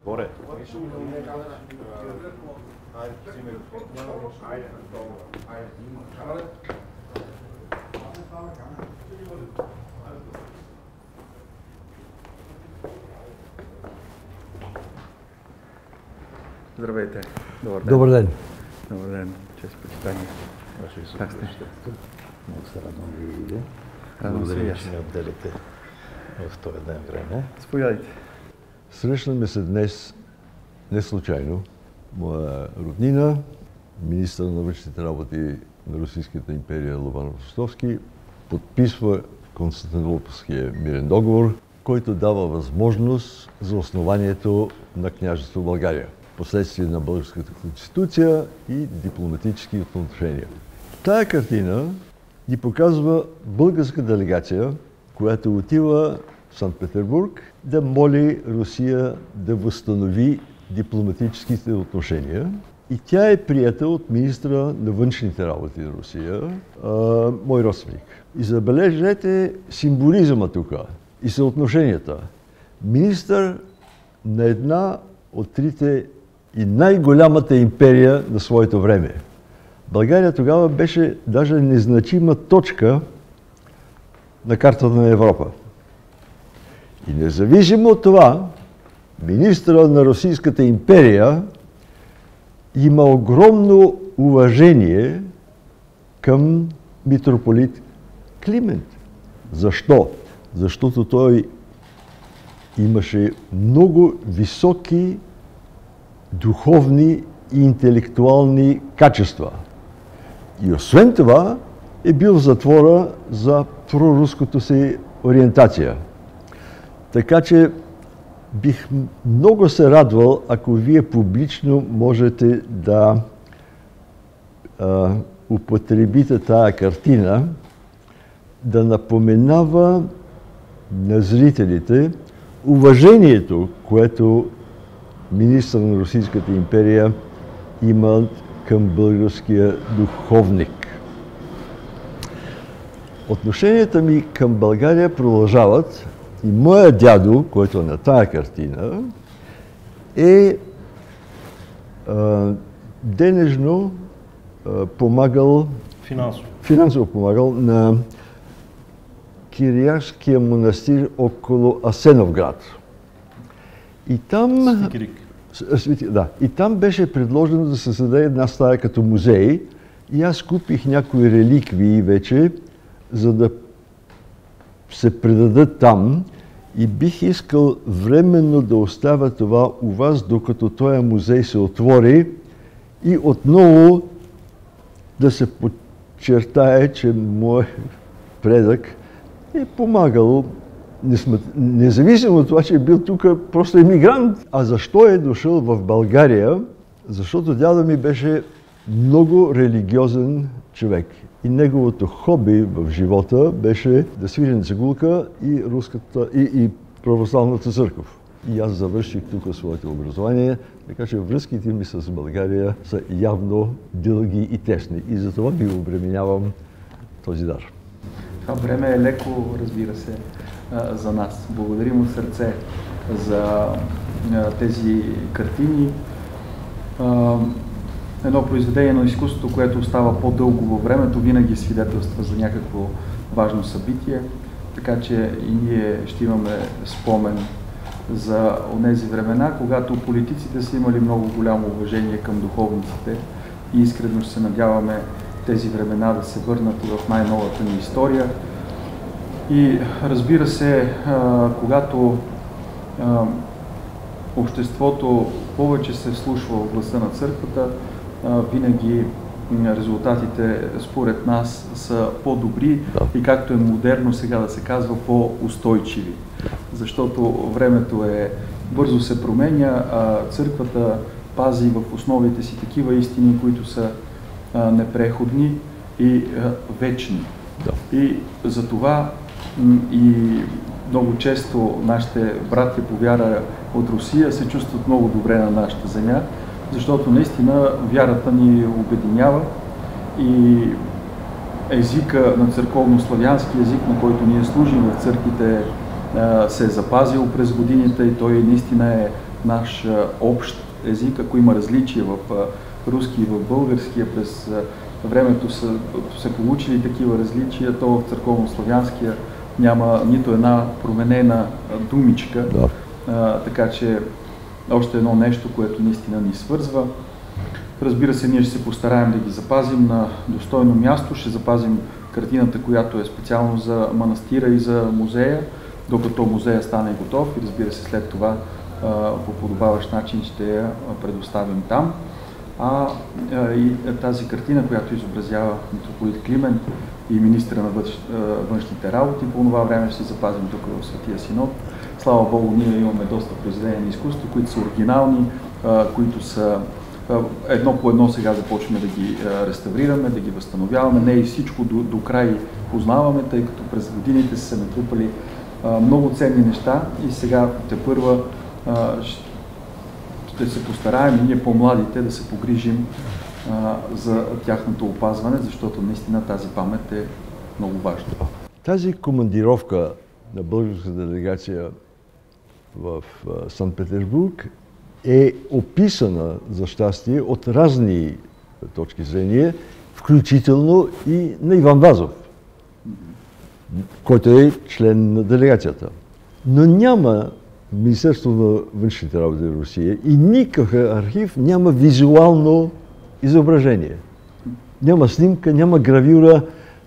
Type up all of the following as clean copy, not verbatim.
Горе. Здравейте. Добър ден. Добър ден. Добър ден. Чест почитание. Как сте? Много се радвам да ви видя. Благодаря, че ми отделяте в този ден време. Заповядайте. Срещнаме се днес не случайно. Моя роднина, министър на външните работи на Русийската империя Лобан Ростовски, подписва Константинополския мирен договор, който дава възможност за основанието на княжество България, последствие на българската конституция и дипломатически отношения. Тая картина ни показва българска делегация, която отива в Санкт-Петербург да моли Русия да възстанови дипломатическите отношения. И тя е приета от министра на външните работи на Русия, мой родственик. И забележете символизма тук и съотношенията. Министър на една от трите и най-голямата империя на своето време. България тогава беше даже незначима точка на картата на Европа. И независимо от това, министъра на Русийската империя има огромно уважение към митрополит Климент. Защо? Защото той имаше много високи духовни и интелектуални качества. И освен това е бил в затвора за проруското си ориентация. Така че бих много се радвал, ако вие публично можете да употребите тая картина, да напоменава на зрителите уважението, което министър на Русийската империя има към българския духовник. Отношенията ми към България продължават и моя дядо, който е на тая картина, е денежно помагал, финансово помагал на Кириашкия манастир около Асеновград. И там, и там беше предложено да се създаде една стая като музей и аз купих някои реликвии вече, за да се предадат там и бих искал временно да оставя това у вас, докато този музей се отвори и отново да се подчертае, че мой предък е помагал, независимо от това, че е бил тук просто емигрант. А защо е дошъл в България? Защото дядо ми беше много религиозен човек. И неговото хоби в живота беше да свири на цигулка и православната църква. И аз завърших тук своето образование, така че връзките ми с България са явно дълги и тесни. И затова ви обременявам този дар. Това време е леко, разбира се, за нас. Благодарим от сърце за тези картини. Едно произведение на изкуството, което остава по-дълго във времето, винаги свидетелства за някакво важно събитие, така че и ние ще имаме спомен за онези времена, когато политиците са имали много голямо уважение към духовниците и искрено ще се надяваме тези времена да се върнат и в най-новата ни история. И разбира се, когато обществото повече се вслушва в гласа на църквата, винаги резултатите според нас са по-добри и както е модерно сега да се казва, по-устойчиви. Защото времето бързо се променя, а църквата пази в основите си такива истини, които са непреходни и вечни. И за това и много често нашите братя по вяра от Русия се чувстват много добре на нашата земя, защото наистина вярата ни обединява и езика на църковно-славянски език, на който ние служим в църквите, се е запазил през годините и той наистина е наш общ език, ако има различия в руски и в българския, през времето са се получили такива различия, то в църковно-славянския няма нито една променена думичка, така че още едно нещо, което наистина ни свързва. Разбира се, ние ще се постараем да ги запазим на достойно място, ще запазим картината, която е специално за манастира и за музея, докато музея стане готов и разбира се след това по подобаващ начин ще я предоставим там. И тази картина, която изобразява митрополит Климент и министра на външните работи, по това време ще си запазим тук в Светия Синод. Слава Богу, ние имаме доста произведения на изкуство, които са оригинални, които са едно по едно сега започваме да ги реставрираме, да ги възстановяваме. Не и всичко до край познаваме, тъй като през годините са се натрупали много ценни неща и сега тепърва ще се постараем и ние по-младите да се погрижим за тяхното опазване, защото наистина тази памет е много важна. Тази командировка на българската делегация в Санкт-Петербург е описана, за щастие, от разни точки зрения, включително и на Иван Вазов, който е член на делегацията. Но няма в Министерството на външните работи в Русия и никакъв архив няма визуално изображение. Няма снимка, няма гравюра,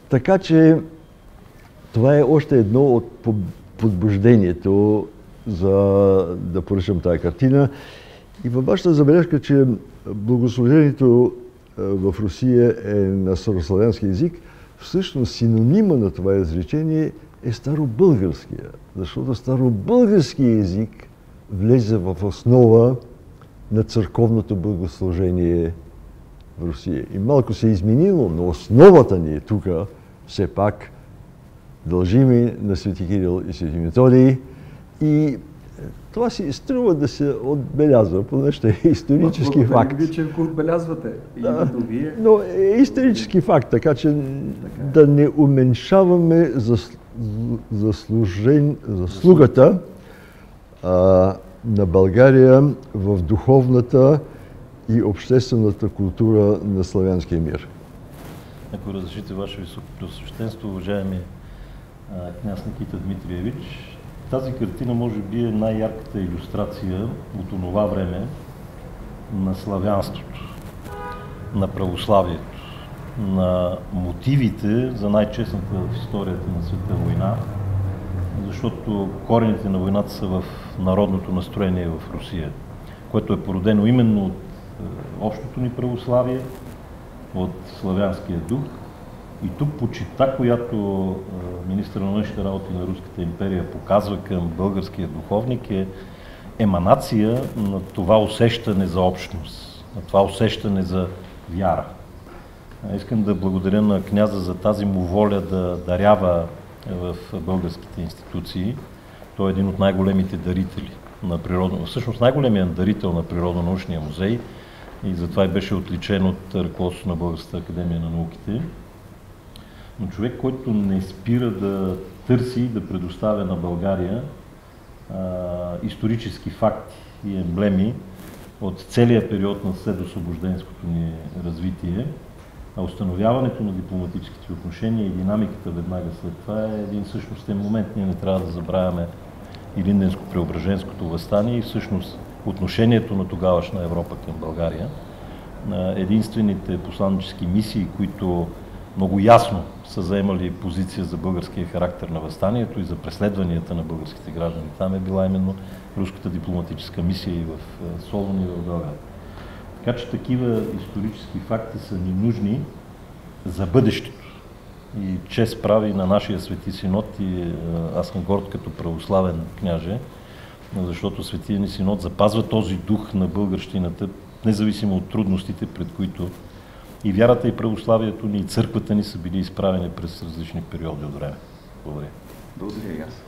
така че това е още едно от подбуждението за да поръчам тази картина. И във вашата забележка, че благослужението в Русия е на старославянски език, всъщност синонима на това изречение е старобългарския, защото старобългарския език влезе в основа на църковното богослужение в Русия. И малко се е изменило, но основата ни е тук, все пак, дължими на Свети Кирил и Свети Методий. И това си струва да се отбелязва, понеже е исторически факт. Вие, че го отбелязвате. Вие. Но е исторически факт, така че да не уменьшаваме заслугата на България в духовната и обществената култура на славянския мир. Ако разрешите, Ваше Високопреосвещенство, уважаеми княз Никита Дмитриевич, тази картина може би е най-ярката илюстрация от онова време на славянството, на православието, на мотивите за най-честната в историята на света война, защото корените на войната са в народното настроение в Русия, което е породено именно от общото ни православие, от славянския дух. И тук почита, която министър на външните работи на Руската империя показва към българския духовник, е еманация на това усещане за общност, на това усещане за вяра. Искам да благодаря на княза за тази му воля да дарява в българските институции. Той е един от най-големите дарители на природно, всъщност най-големият дарител на Природно-научния музей и затова и беше отличен от ръководството на Българската академия на науките. Но човек, който не спира да търси и да предоставя на България исторически факти и емблеми от целия период на следосвобожденското ни развитие, а установяването на дипломатическите отношения и динамиката веднага след това е един същностен момент. Ние не трябва да забравяме Илинденско-Преображенското въстание и всъщност отношението на тогавашна Европа към България. Единствените посланнически мисии, които много ясно са заемали позиция за българския характер на въстанието и за преследванията на българските граждани. Там е била именно руската дипломатическа мисия и в Солун и в Белград. Така че такива исторически факти са ни нужни за бъдещето. И чест прави на нашия Свети Синод и аз съм горд като православен княже, защото Светия ни Синод запазва този дух на българщината, независимо от трудностите, пред които и вярата, и православието ни, и църквата ни са били изправени през различни периоди от време. Благодаря. Благодаря и аз.